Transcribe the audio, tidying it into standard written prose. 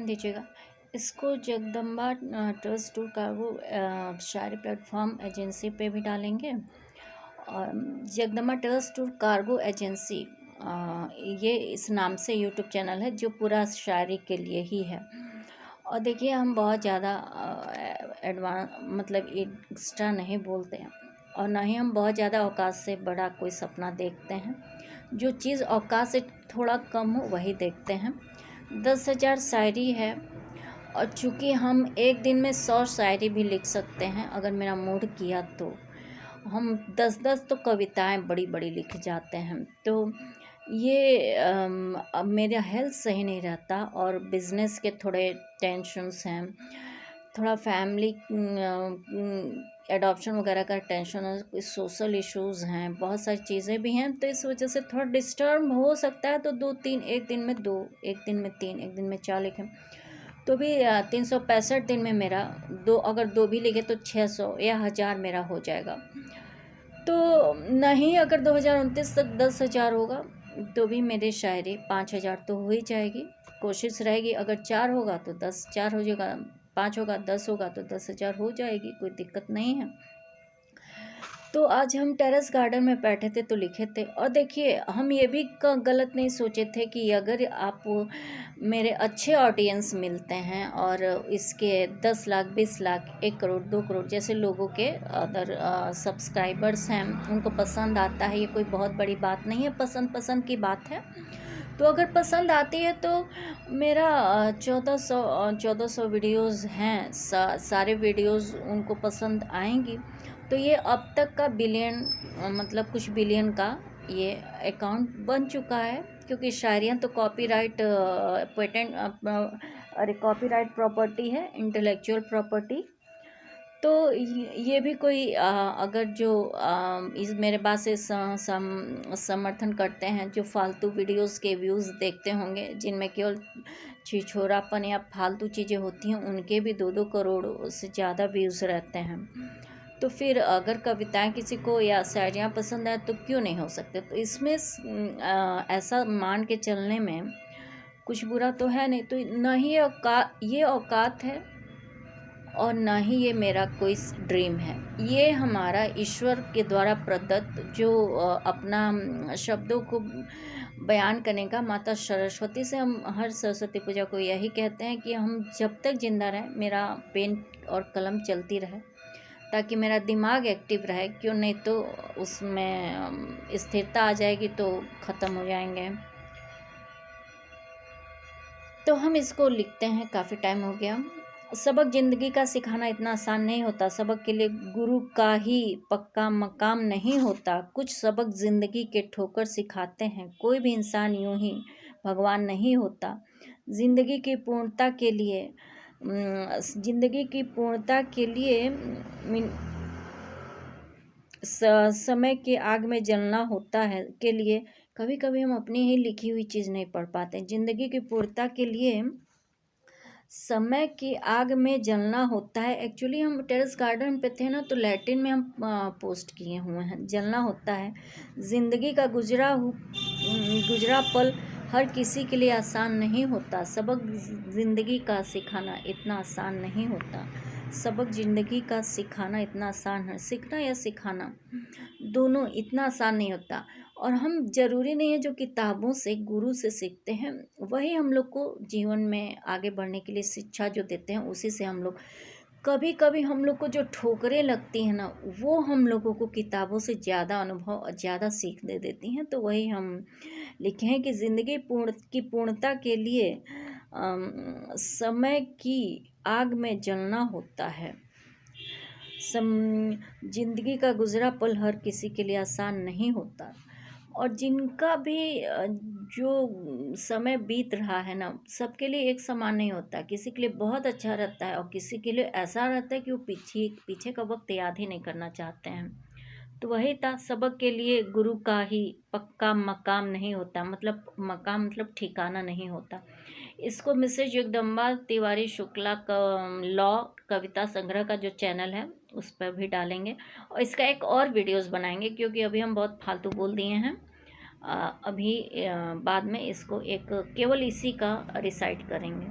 ध्यान दीजिएगा। इसको जगदम्बा ट्रस्ट टूर कार्गो शायरी प्लेटफॉर्म एजेंसी पे भी डालेंगे। और Jagdamba trust tour cargo agency ये इस नाम से यूट्यूब चैनल है जो पूरा शायरी के लिए ही है। और देखिए हम बहुत ज़्यादा मतलब एक्स्ट्रा नहीं बोलते हैं और ना ही हम बहुत ज़्यादा औकात से बड़ा कोई सपना देखते हैं। जो चीज़ औकात से थोड़ा कम हो वही देखते हैं। 10,000 शायरी है और चूँकि हम एक दिन में 100 शायरी भी लिख सकते हैं अगर मेरा मूड किया तो। हम 10-10 तो कविताएं बड़ी बड़ी लिख जाते हैं। तो ये अब मेरा हेल्थ सही नहीं रहता और बिज़नेस के थोड़े टेंशन्स हैं, थोड़ा फैमिली एडॉप्शन वगैरह का टेंशन है, सोशल इश्यूज़ हैं, बहुत सारी चीज़ें भी हैं। तो इस वजह से थोड़ा डिस्टर्ब हो सकता है। तो 2-3 एक दिन में 2, एक दिन में 3, एक दिन में 4 लिखें तो भी 365 दिन में मेरा 2, अगर 2 भी लिखे तो 600 या 1000 मेरा हो जाएगा। तो नहीं, अगर 2029 तक 10,000 होगा तो भी मेरे शायरी 5,000 तो हो ही जाएगी। कोशिश रहेगी अगर 4 होगा तो 10, 4 हो जाएगा, 5 होगा, 10 होगा तो 10,000 हो जाएगी, कोई दिक्कत नहीं है। तो आज हम टेरेस गार्डन में बैठे थे तो लिखे थे। और देखिए हम ये भी गलत नहीं सोचे थे कि अगर आप मेरे अच्छे ऑडियंस मिलते हैं और इसके 10 लाख, 20 लाख, 1 करोड़, 2 करोड़ जैसे लोगों के अदर सब्सक्राइबर्स हैं, उनको पसंद आता है, ये कोई बहुत बड़ी बात नहीं है, पसंद की बात है। तो अगर पसंद आती है तो मेरा 1400 वीडियोज़ हैं, सारे वीडियोज़ उनको पसंद आएंगी। तो ये अब तक का मतलब कुछ बिलियन का ये अकाउंट बन चुका है, क्योंकि शायरियाँ तो कॉपीराइट कॉपीराइट प्रॉपर्टी है, इंटेलेक्चुअल प्रॉपर्टी। तो ये भी कोई अगर जो इस मेरे बात से समर्थन करते हैं, जो फालतू वीडियोस के व्यूज़ देखते होंगे जिनमें केवल छिछोरापन या फालतू चीज़ें होती हैं, उनके भी 2-2 करोड़ से ज़्यादा व्यूज़ रहते हैं। तो फिर अगर कविताएं किसी को या शायरियाँ पसंद आए तो क्यों नहीं हो सकते। तो इसमें ऐसा मान के चलने में कुछ बुरा तो है नहीं। तो न ही ये औकात है और ना ही ये मेरा कोई ड्रीम है। ये हमारा ईश्वर के द्वारा प्रदत्त जो अपना शब्दों को बयान करने का, माता सरस्वती से हम हर सरस्वती पूजा को यही कहते हैं कि हम जब तक जिंदा रहें मेरा पेन और कलम चलती रहे, ताकि मेरा दिमाग एक्टिव रहे। क्यों नहीं तो उसमें स्थिरता आ जाएगी तो ख़त्म हो जाएंगे। तो हम इसको लिखते हैं, काफ़ी टाइम हो गया। सबक ज़िंदगी का सिखाना इतना आसान नहीं होता। सबक के लिए गुरु का ही पक्का मकाम नहीं होता। कुछ सबक ज़िंदगी के ठोकर सिखाते हैं। कोई भी इंसान यूं ही भगवान नहीं होता। ज़िंदगी की पूर्णता के लिए समय के आग में जलना होता है के लिए कभी कभी हम अपनी ही लिखी हुई चीज़ नहीं पढ़ पाते। ज़िंदगी की पूर्णता के लिए समय की आग में जलना होता है। एक्चुअली हम टेरेस गार्डन पे थे ना, तो लैट्रिन में हम पोस्ट किए हुए हैं, जलना होता है। ज़िंदगी का गुजरा पल हर किसी के लिए आसान नहीं होता। सबक ज़िंदगी का सिखाना इतना आसान नहीं होता। सबक ज़िंदगी का सिखाना इतना आसान है, सीखना या सिखाना दोनों इतना आसान नहीं होता। और हम ज़रूरी नहीं है जो किताबों से, गुरु से सीखते हैं वही हम लोग को जीवन में आगे बढ़ने के लिए शिक्षा जो देते हैं उसी से हम लोग, कभी कभी हम लोग को जो ठोकरें लगती हैं ना, वो हम लोगों को किताबों से ज़्यादा अनुभव और ज़्यादा सीख दे देती हैं। तो वही हम लिखे हैं कि ज़िंदगी की पूर्णता के लिए समय की आग में जलना होता है। ज़िंदगी का गुजरा पल हर किसी के लिए आसान नहीं होता। और जिनका भी जो समय बीत रहा है ना, सबके लिए एक समान नहीं होता। किसी के लिए बहुत अच्छा रहता है और किसी के लिए ऐसा रहता है कि वो पीछे का वक्त याद ही नहीं करना चाहते हैं। तो वही था, सबक के लिए गुरु का ही पक्का मकाम नहीं होता। मतलब मकाम मतलब ठिकाना नहीं होता। इसको मिसेज जगदम्बा तिवारी शुक्ला का लॉ कविता संग्रह का जो चैनल है उस पर भी डालेंगे और इसका एक और वीडियोस बनाएंगे, क्योंकि अभी हम बहुत फालतू बोल दिए हैं। अभी बाद में इसको एक केवल इसी का रिसाइट करेंगे।